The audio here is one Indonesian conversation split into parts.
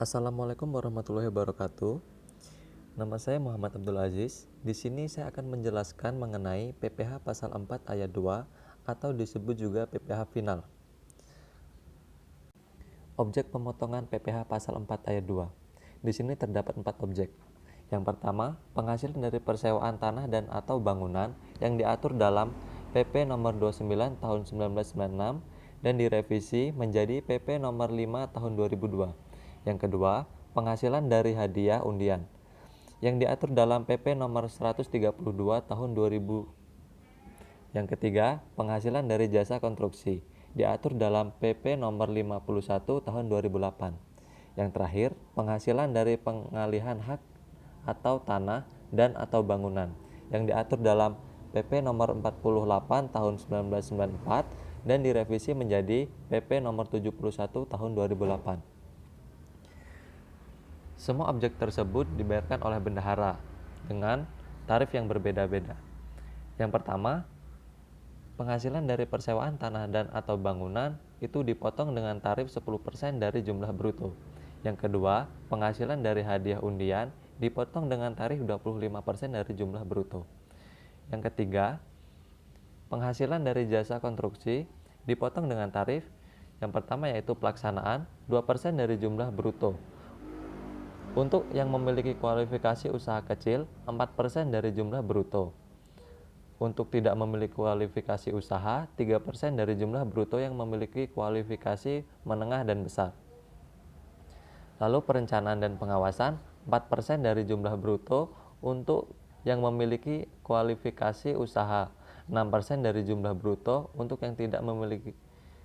Assalamualaikum warahmatullahi wabarakatuh. Nama saya Muhammad Abdul Aziz. Di sini saya akan menjelaskan mengenai PPh pasal 4 ayat 2 atau disebut juga PPh final. Objek pemotongan PPh pasal 4 ayat 2. Di sini terdapat 4 objek. Yang pertama, penghasilan dari persewaan tanah dan atau bangunan yang diatur dalam PP nomor 29 tahun 1996 dan direvisi menjadi PP nomor 5 tahun 2002. Yang kedua, penghasilan dari hadiah undian yang diatur dalam PP nomor 132 tahun 2000. Yang ketiga, penghasilan dari jasa konstruksi diatur dalam PP nomor 51 tahun 2008. Yang terakhir, penghasilan dari pengalihan hak atau tanah dan atau bangunan yang diatur dalam PP nomor 48 tahun 1994 dan direvisi menjadi PP nomor 71 tahun 2008. Semua objek tersebut dibayarkan oleh bendahara dengan tarif yang berbeda-beda. Yang pertama, penghasilan dari persewaan tanah dan atau bangunan itu dipotong dengan tarif 10% dari jumlah bruto. Yang kedua, penghasilan dari hadiah undian dipotong dengan tarif 25% dari jumlah bruto. Yang ketiga, penghasilan dari jasa konstruksi dipotong dengan tarif yang pertama yaitu pelaksanaan 2% dari jumlah bruto. Untuk yang memiliki kualifikasi usaha kecil 4% dari jumlah bruto. Untuk tidak memiliki kualifikasi usaha 3% dari jumlah bruto yang memiliki kualifikasi menengah dan besar. Lalu perencanaan dan pengawasan 4% dari jumlah bruto untuk yang memiliki kualifikasi usaha, 6% dari jumlah bruto untuk yang tidak memiliki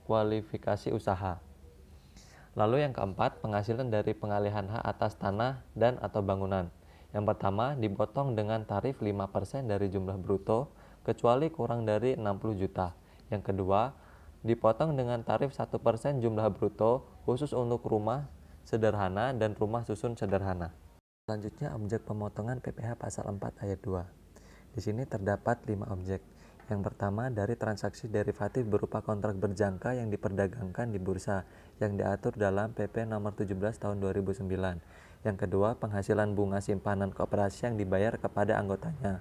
kualifikasi usaha. Lalu yang keempat, penghasilan dari pengalihan hak atas tanah dan atau bangunan. Yang pertama, dipotong dengan tarif 5% dari jumlah bruto, kecuali kurang dari 60 juta. Yang kedua, dipotong dengan tarif 1% jumlah bruto, khusus untuk rumah sederhana dan rumah susun sederhana. Selanjutnya, objek pemotongan PPh pasal 4 ayat 2. Di sini terdapat 5 objek. Yang pertama, dari transaksi derivatif berupa kontrak berjangka yang diperdagangkan di bursa yang diatur dalam PP nomor 17 tahun 2009. Yang kedua, penghasilan bunga simpanan koperasi yang dibayar kepada anggotanya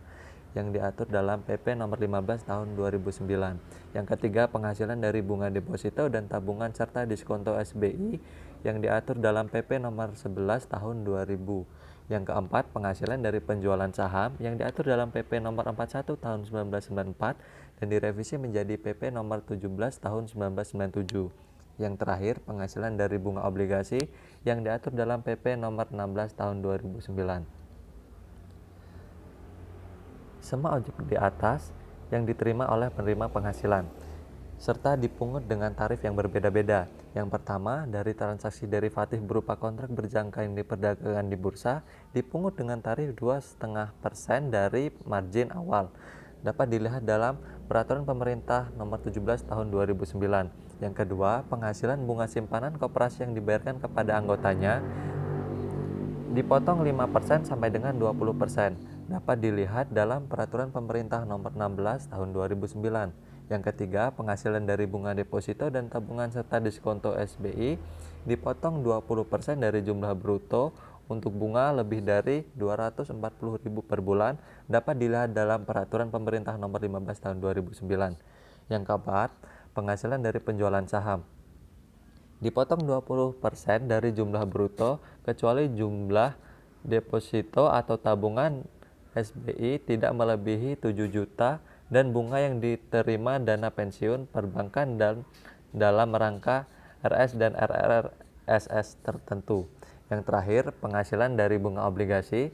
yang diatur dalam PP nomor 15 tahun 2009. Yang ketiga, penghasilan dari bunga deposito dan tabungan serta diskonto SBI yang diatur dalam PP nomor 11 tahun 2000. Yang keempat, penghasilan dari penjualan saham yang diatur dalam PP nomor 41 tahun 1994 dan direvisi menjadi PP nomor 17 tahun 1997. Yang terakhir, penghasilan dari bunga obligasi yang diatur dalam PP nomor 16 tahun 2009. Semua objek di atas yang diterima oleh penerima penghasilan serta dipungut dengan tarif yang berbeda-beda. Yang pertama, dari transaksi derivatif berupa kontrak berjangka yang diperdagangkan di bursa dipungut dengan tarif 2,5% dari margin awal. Dapat dilihat dalam Peraturan Pemerintah Nomor 17 Tahun 2009. Yang kedua, penghasilan bunga simpanan koperasi yang dibayarkan kepada anggotanya dipotong 5% sampai dengan 20%. Dapat dilihat dalam Peraturan Pemerintah Nomor 16 Tahun 2009. Yang ketiga, penghasilan dari bunga deposito dan tabungan serta diskonto SBI dipotong 20% dari jumlah bruto untuk bunga lebih dari 240.000 per bulan. Dapat dilihat dalam Peraturan Pemerintah Nomor 15 Tahun 2009. Yang keempat, penghasilan dari penjualan saham dipotong 20% dari jumlah bruto kecuali jumlah deposito atau tabungan SBI tidak melebihi 7 juta dan bunga yang diterima dana pensiun perbankan dan dalam rangka RS dan RRSS tertentu. Yang terakhir, penghasilan dari bunga obligasi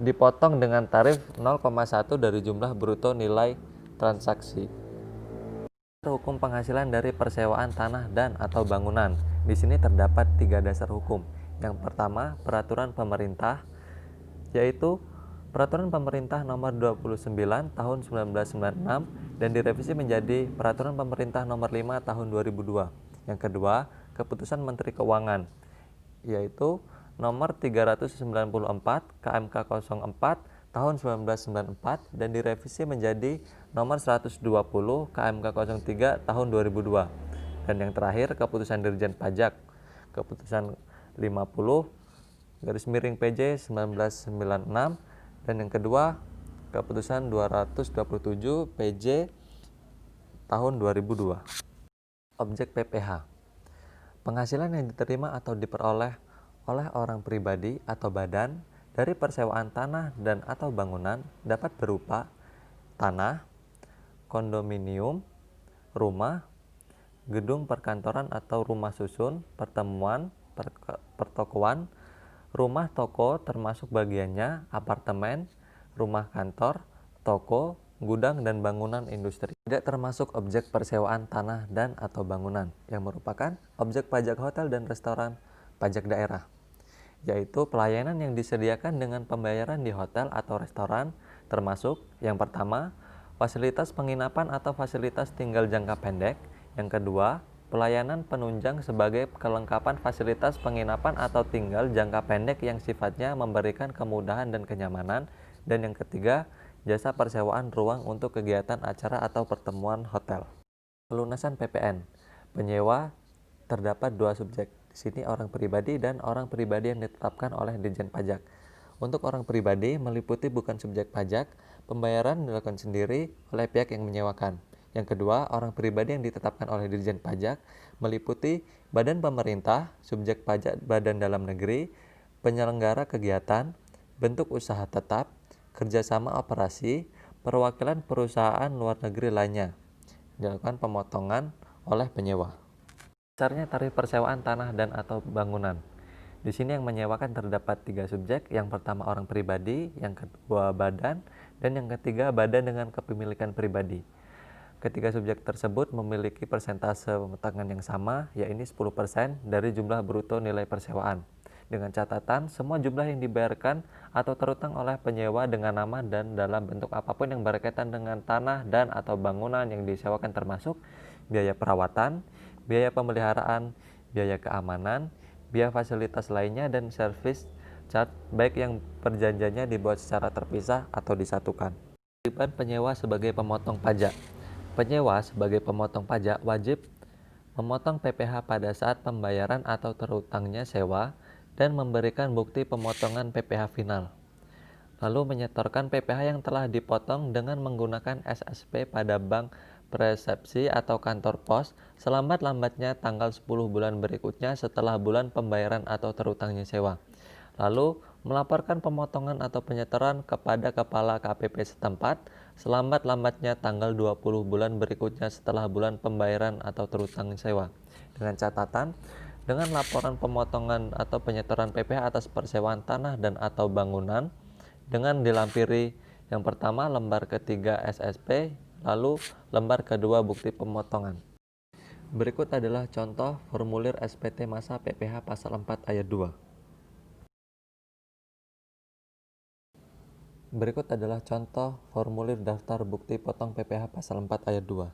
dipotong dengan tarif 0,1 dari jumlah bruto nilai transaksi. Hukum penghasilan dari persewaan tanah dan atau bangunan. Di sini terdapat 3 dasar hukum. Yang pertama, peraturan pemerintah, yaitu Peraturan Pemerintah Nomor 29 Tahun 1996 dan direvisi menjadi Peraturan Pemerintah Nomor 5 Tahun 2002. Yang kedua, Keputusan Menteri Keuangan, yaitu Nomor 394 KMK 04 tahun 1994 dan direvisi menjadi nomor 120 KMK 03 tahun 2002. Dan yang terakhir, Keputusan Dirjen Pajak Keputusan 50 garis miring PJ 1996, dan yang kedua Keputusan 227 PJ tahun 2002. Objek PPh. Penghasilan yang diterima atau diperoleh oleh orang pribadi atau badan dari persewaan tanah dan atau bangunan dapat berupa tanah, kondominium, rumah, gedung perkantoran atau rumah susun, pertemuan, pertokoan, rumah toko termasuk bagiannya, apartemen, rumah kantor, toko, gudang, dan bangunan industri. Tidak termasuk objek persewaan tanah dan atau bangunan yang merupakan objek pajak hotel dan restoran pajak daerah, yaitu pelayanan yang disediakan dengan pembayaran di hotel atau restoran, termasuk yang pertama, fasilitas penginapan atau fasilitas tinggal jangka pendek. Yang kedua, pelayanan penunjang sebagai kelengkapan fasilitas penginapan atau tinggal jangka pendek yang sifatnya memberikan kemudahan dan kenyamanan. Dan yang ketiga, jasa persewaan ruang untuk kegiatan acara atau pertemuan hotel. Pelunasan PPN. Penyewa terdapat dua subjek. Di sini orang pribadi dan orang pribadi yang ditetapkan oleh Ditjen Pajak. Untuk orang pribadi meliputi bukan subjek pajak, pembayaran dilakukan sendiri oleh pihak yang menyewakan. Yang kedua, orang pribadi yang ditetapkan oleh Ditjen Pajak meliputi badan pemerintah, subjek pajak badan dalam negeri, penyelenggara kegiatan, bentuk usaha tetap, kerjasama operasi, perwakilan perusahaan luar negeri lainnya. Dilakukan pemotongan oleh penyewa. Dasarnya tarif persewaan tanah dan atau bangunan. Di sini yang menyewakan terdapat tiga subjek. Yang pertama orang pribadi, yang kedua badan, dan yang ketiga badan dengan kepemilikan pribadi. Ketiga subjek tersebut memiliki persentase pemotongan yang sama, yaitu 10% dari jumlah bruto nilai persewaan. Dengan catatan, semua jumlah yang dibayarkan atau terutang oleh penyewa dengan nama dan dalam bentuk apapun yang berkaitan dengan tanah dan atau bangunan yang disewakan termasuk biaya perawatan, biaya pemeliharaan, biaya keamanan, biaya fasilitas lainnya, dan service charge baik yang perjanjiannya dibuat secara terpisah atau disatukan. Kewajiban penyewa sebagai pemotong pajak. Penyewa sebagai pemotong pajak wajib memotong PPh pada saat pembayaran atau terutangnya sewa dan memberikan bukti pemotongan PPh final. Lalu menyetorkan PPh yang telah dipotong dengan menggunakan SSP pada bank persepsi atau kantor pos selambat-lambatnya tanggal 10 bulan berikutnya setelah bulan pembayaran atau terutangnya sewa. Lalu melaporkan pemotongan atau penyetoran kepada kepala KPP setempat selambat-lambatnya tanggal 20 bulan berikutnya setelah bulan pembayaran atau terutang sewa. Dengan catatan, dengan laporan pemotongan atau penyetoran PPh atas persewaan tanah dan atau bangunan dengan dilampiri yang pertama lembar ketiga SSP, lalu lembar kedua bukti pemotongan. Berikut adalah contoh formulir SPT masa PPh pasal 4 ayat 2. Berikut adalah contoh formulir daftar bukti potong PPh pasal 4 ayat 2.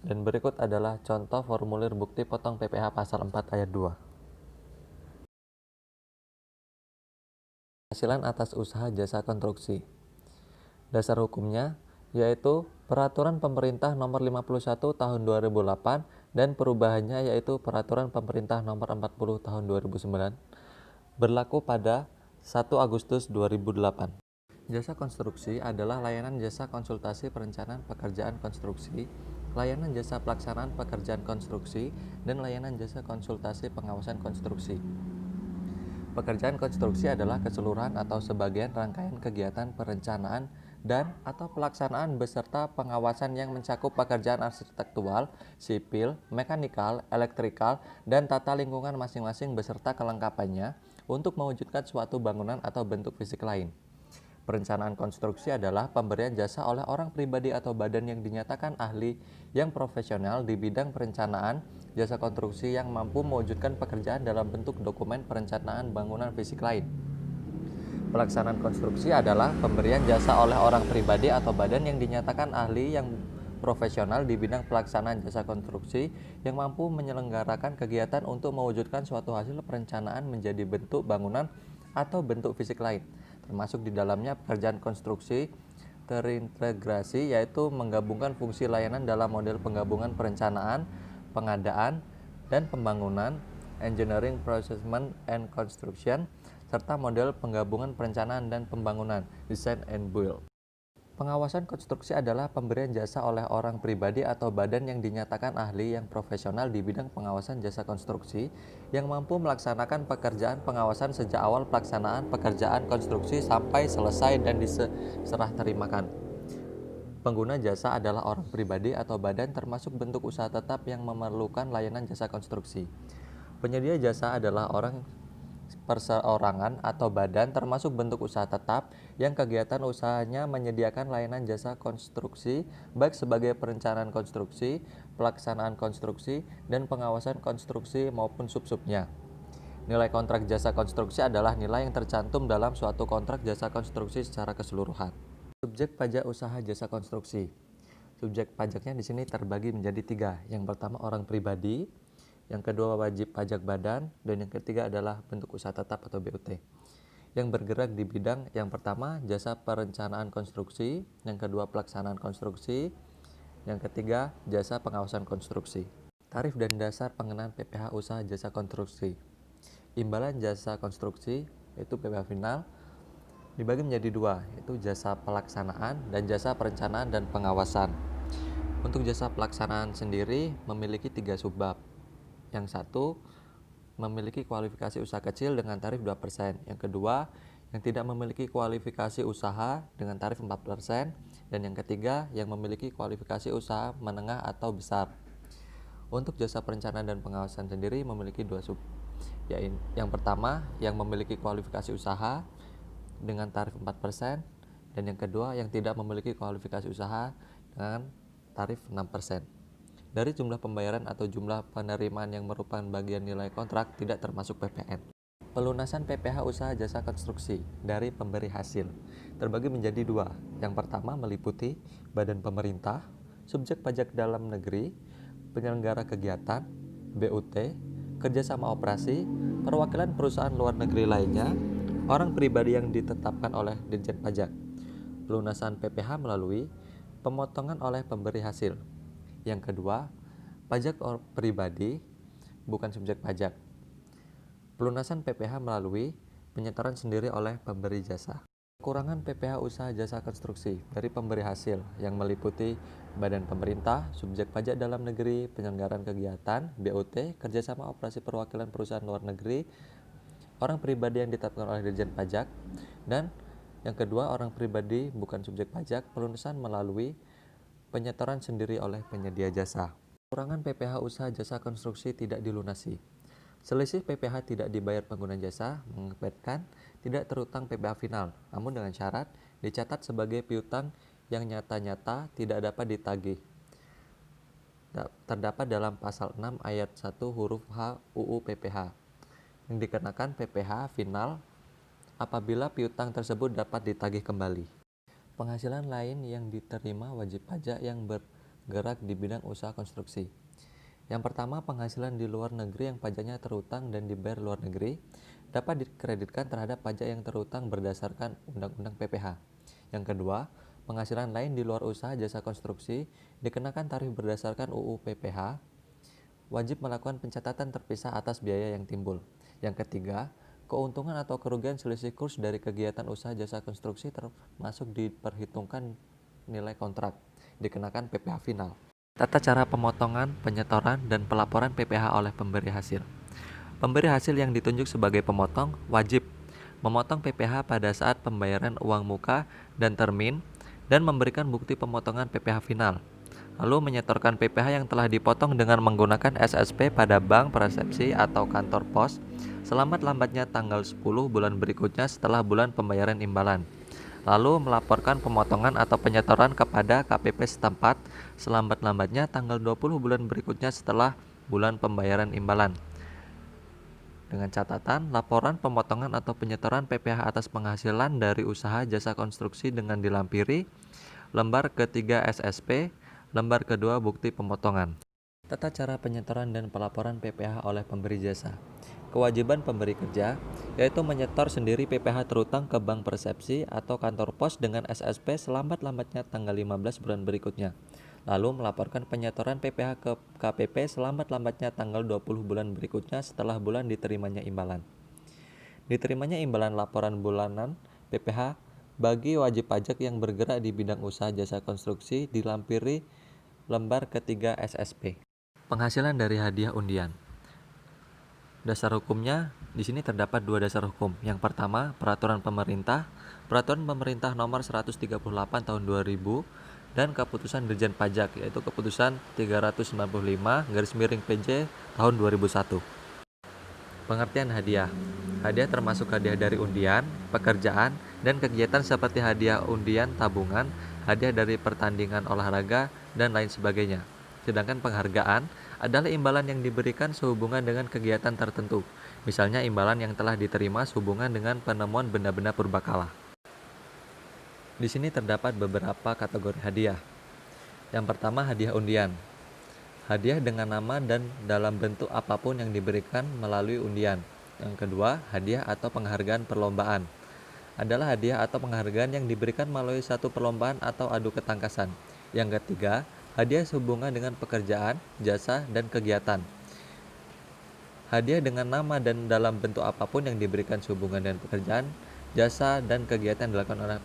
Dan berikut adalah contoh formulir bukti potong PPh pasal 4 ayat 2. Penghasilan atas usaha jasa konstruksi. Dasar hukumnya yaitu Peraturan Pemerintah Nomor 51 Tahun 2008 dan perubahannya yaitu Peraturan Pemerintah Nomor 40 Tahun 2009 berlaku pada 1 Agustus 2008. Jasa konstruksi adalah layanan jasa konsultasi perencanaan pekerjaan konstruksi, layanan jasa pelaksanaan pekerjaan konstruksi, dan layanan jasa konsultasi pengawasan konstruksi. Pekerjaan konstruksi adalah keseluruhan atau sebagian rangkaian kegiatan perencanaan dan atau pelaksanaan beserta pengawasan yang mencakup pekerjaan arsitektural, sipil, mekanikal, elektrikal, dan tata lingkungan masing-masing beserta kelengkapannya untuk mewujudkan suatu bangunan atau bentuk fisik lain. Perencanaan konstruksi adalah pemberian jasa oleh orang pribadi atau badan yang dinyatakan ahli yang profesional di bidang perencanaan jasa konstruksi yang mampu mewujudkan pekerjaan dalam bentuk dokumen perencanaan bangunan fisik lain. Pelaksanaan konstruksi adalah pemberian jasa oleh orang pribadi atau badan yang dinyatakan ahli yang profesional di bidang pelaksanaan jasa konstruksi yang mampu menyelenggarakan kegiatan untuk mewujudkan suatu hasil perencanaan menjadi bentuk bangunan atau bentuk fisik lain. Termasuk di dalamnya pekerjaan konstruksi terintegrasi, yaitu menggabungkan fungsi layanan dalam model penggabungan perencanaan, pengadaan dan pembangunan, engineering, procurement and construction, serta model penggabungan perencanaan dan pembangunan, design and build. Pengawasan konstruksi adalah pemberian jasa oleh orang pribadi atau badan yang dinyatakan ahli yang profesional di bidang pengawasan jasa konstruksi yang mampu melaksanakan pekerjaan pengawasan sejak awal pelaksanaan pekerjaan konstruksi sampai selesai dan diserah terimakan. Pengguna jasa adalah orang pribadi atau badan termasuk bentuk usaha tetap yang memerlukan layanan jasa konstruksi. Penyedia jasa adalah orang perseorangan atau badan termasuk bentuk usaha tetap yang kegiatan usahanya menyediakan layanan jasa konstruksi baik sebagai perencanaan konstruksi, pelaksanaan konstruksi, dan pengawasan konstruksi maupun sub-subnya. Nilai kontrak jasa konstruksi adalah nilai yang tercantum dalam suatu kontrak jasa konstruksi secara keseluruhan. Subjek pajak usaha jasa konstruksi. Subjek pajaknya di sini terbagi menjadi 3. Yang pertama orang pribadi, yang kedua wajib pajak badan, dan yang ketiga adalah bentuk usaha tetap atau BUT. Yang bergerak di bidang yang pertama jasa perencanaan konstruksi, yang kedua pelaksanaan konstruksi, yang ketiga jasa pengawasan konstruksi. Tarif dan dasar pengenaan PPh usaha jasa konstruksi. Imbalan jasa konstruksi yaitu PPh final dibagi menjadi 2, yaitu jasa pelaksanaan dan jasa perencanaan dan pengawasan. Untuk jasa pelaksanaan sendiri memiliki 3 subbab. Yang satu memiliki kualifikasi usaha kecil dengan tarif 2%. Yang kedua yang tidak memiliki kualifikasi usaha dengan tarif 4%. Dan yang ketiga yang memiliki kualifikasi usaha menengah atau besar. Untuk jasa perencanaan dan pengawasan sendiri memiliki 2 sub. Yang pertama yang memiliki kualifikasi usaha dengan tarif 4%, dan yang kedua yang tidak memiliki kualifikasi usaha dengan tarif 6%. Dari jumlah pembayaran atau jumlah penerimaan yang merupakan bagian nilai kontrak tidak termasuk PPN. Pelunasan PPh usaha jasa konstruksi dari pemberi hasil terbagi menjadi 2. Yang pertama meliputi badan pemerintah, subjek pajak dalam negeri, penyelenggara kegiatan, BUT, kerjasama operasi, perwakilan perusahaan luar negeri lainnya, orang pribadi yang ditetapkan oleh Ditjen Pajak. Pelunasan PPh melalui pemotongan oleh pemberi hasil. Yang kedua, pajak pribadi bukan subjek pajak. Pelunasan PPh melalui penyetoran sendiri oleh pemberi jasa. Kekurangan PPh usaha jasa konstruksi dari pemberi hasil yang meliputi badan pemerintah, subjek pajak dalam negeri, penyelenggaraan kegiatan, BUT, kerjasama operasi perwakilan perusahaan luar negeri, orang pribadi yang ditetapkan oleh Ditjen Pajak, dan yang kedua orang pribadi bukan subjek pajak, pelunasan melalui penyetoran sendiri oleh penyedia jasa. Kekurangan PPh usaha jasa konstruksi tidak dilunasi. Selisih PPh tidak dibayar pengguna jasa mengakibatkan tidak terutang PPh final, namun dengan syarat dicatat sebagai piutang yang nyata-nyata tidak dapat ditagih. Terdapat dalam pasal 6 ayat 1 huruf H UU PPh. Yang dikenakan PPh final apabila piutang tersebut dapat ditagih kembali. Penghasilan lain yang diterima wajib pajak yang bergerak di bidang usaha konstruksi. Yang pertama, penghasilan di luar negeri yang pajaknya terutang dan dibayar luar negeri dapat dikreditkan terhadap pajak yang terutang berdasarkan Undang-Undang PPh. Yang kedua, penghasilan lain di luar usaha jasa konstruksi dikenakan tarif berdasarkan UU PPh, wajib melakukan pencatatan terpisah atas biaya yang timbul. Yang ketiga, keuntungan atau kerugian selisih kurs dari kegiatan usaha jasa konstruksi termasuk diperhitungkan nilai kontrak, dikenakan PPh final. Tata cara pemotongan, penyetoran, dan pelaporan PPh oleh pemberi hasil. Pemberi hasil yang ditunjuk sebagai pemotong wajib memotong PPh pada saat pembayaran uang muka dan termin dan memberikan bukti pemotongan PPh final. Lalu menyetorkan PPh yang telah dipotong dengan menggunakan SSP pada bank persepsi atau kantor pos selambat-lambatnya tanggal 10 bulan berikutnya setelah bulan pembayaran imbalan. Lalu melaporkan pemotongan atau penyetoran kepada KPP setempat selambat-lambatnya tanggal 20 bulan berikutnya setelah bulan pembayaran imbalan. Dengan catatan, laporan pemotongan atau penyetoran PPh atas penghasilan dari usaha jasa konstruksi dengan dilampiri lembar ketiga SSP, lembar kedua bukti pemotongan. Tata cara penyetoran dan pelaporan PPh oleh pemberi jasa. Kewajiban pemberi kerja yaitu menyetor sendiri PPh terutang ke bank persepsi atau kantor pos dengan SSP selambat-lambatnya tanggal 15 bulan berikutnya. lalu melaporkan penyetoran PPh ke KPP selambat-lambatnya tanggal 20 bulan berikutnya setelah bulan diterimanya imbalan. Diterimanya imbalan laporan bulanan PPh bagi wajib pajak yang bergerak di bidang usaha jasa konstruksi dilampiri lembar ketiga SSP. Penghasilan dari hadiah undian. Dasar hukumnya, di sini terdapat dua dasar hukum. Yang pertama, Peraturan Pemerintah Nomor 138 Tahun 2000 dan Keputusan Dirjen Pajak, yaitu Keputusan 395/PJ Tahun 2001. Pengertian hadiah. Hadiah termasuk hadiah dari undian, pekerjaan, dan kegiatan seperti hadiah undian tabungan, hadiah dari pertandingan olahraga, dan lain sebagainya. Sedangkan penghargaan adalah imbalan yang diberikan sehubungan dengan kegiatan tertentu, misalnya imbalan yang telah diterima sehubungan dengan penemuan benda-benda purbakala. Di sini terdapat beberapa kategori hadiah. Yang pertama, hadiah undian. Hadiah dengan nama dan dalam bentuk apapun yang diberikan melalui undian. Yang kedua, hadiah atau penghargaan perlombaan. Adalah hadiah atau penghargaan yang diberikan melalui satu perlombaan atau adu ketangkasan. Yang ketiga, hadiah sehubungan dengan pekerjaan, jasa, dan kegiatan. Hadiah dengan nama dan dalam bentuk apapun yang diberikan sehubungan dengan pekerjaan, jasa, dan kegiatan yang dilakukan oleh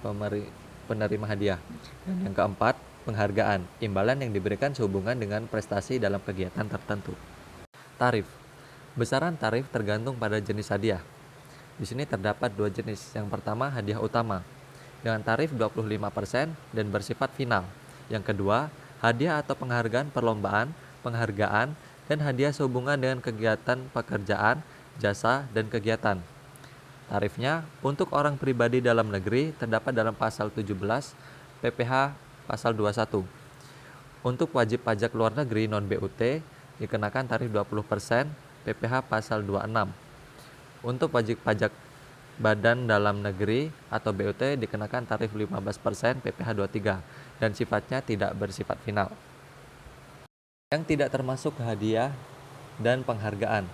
penerima hadiah. Dan yang keempat, penghargaan, imbalan yang diberikan sehubungan dengan prestasi dalam kegiatan tertentu. Tarif. Besaran tarif tergantung pada jenis hadiah. Di sini terdapat dua jenis. Yang pertama, hadiah utama dengan tarif 25% dan bersifat final. Yang kedua, hadiah atau penghargaan perlombaan, penghargaan, dan hadiah sehubungan dengan kegiatan pekerjaan, jasa, dan kegiatan. Tarifnya untuk orang pribadi dalam negeri terdapat dalam pasal 17 PPh pasal 21. Untuk wajib pajak luar negeri non-BUT dikenakan tarif 20% PPh pasal 26. Untuk wajib pajak badan dalam negeri atau BUT dikenakan tarif 15% PPh 23 dan sifatnya tidak bersifat final. Yang tidak termasuk hadiah dan penghargaan,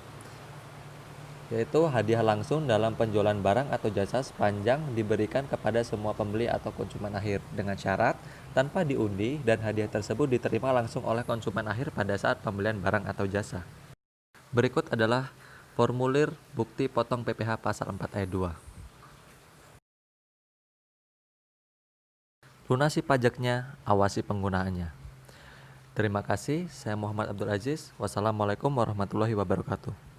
yaitu hadiah langsung dalam penjualan barang atau jasa sepanjang diberikan kepada semua pembeli atau konsumen akhir dengan syarat tanpa diundi dan hadiah tersebut diterima langsung oleh konsumen akhir pada saat pembelian barang atau jasa. Berikut adalah formulir bukti potong PPh pasal 4 ayat 2. Lunasi pajaknya, awasi penggunaannya. Terima kasih, saya Muhammad Abdul Aziz. Wassalamualaikum warahmatullahi wabarakatuh.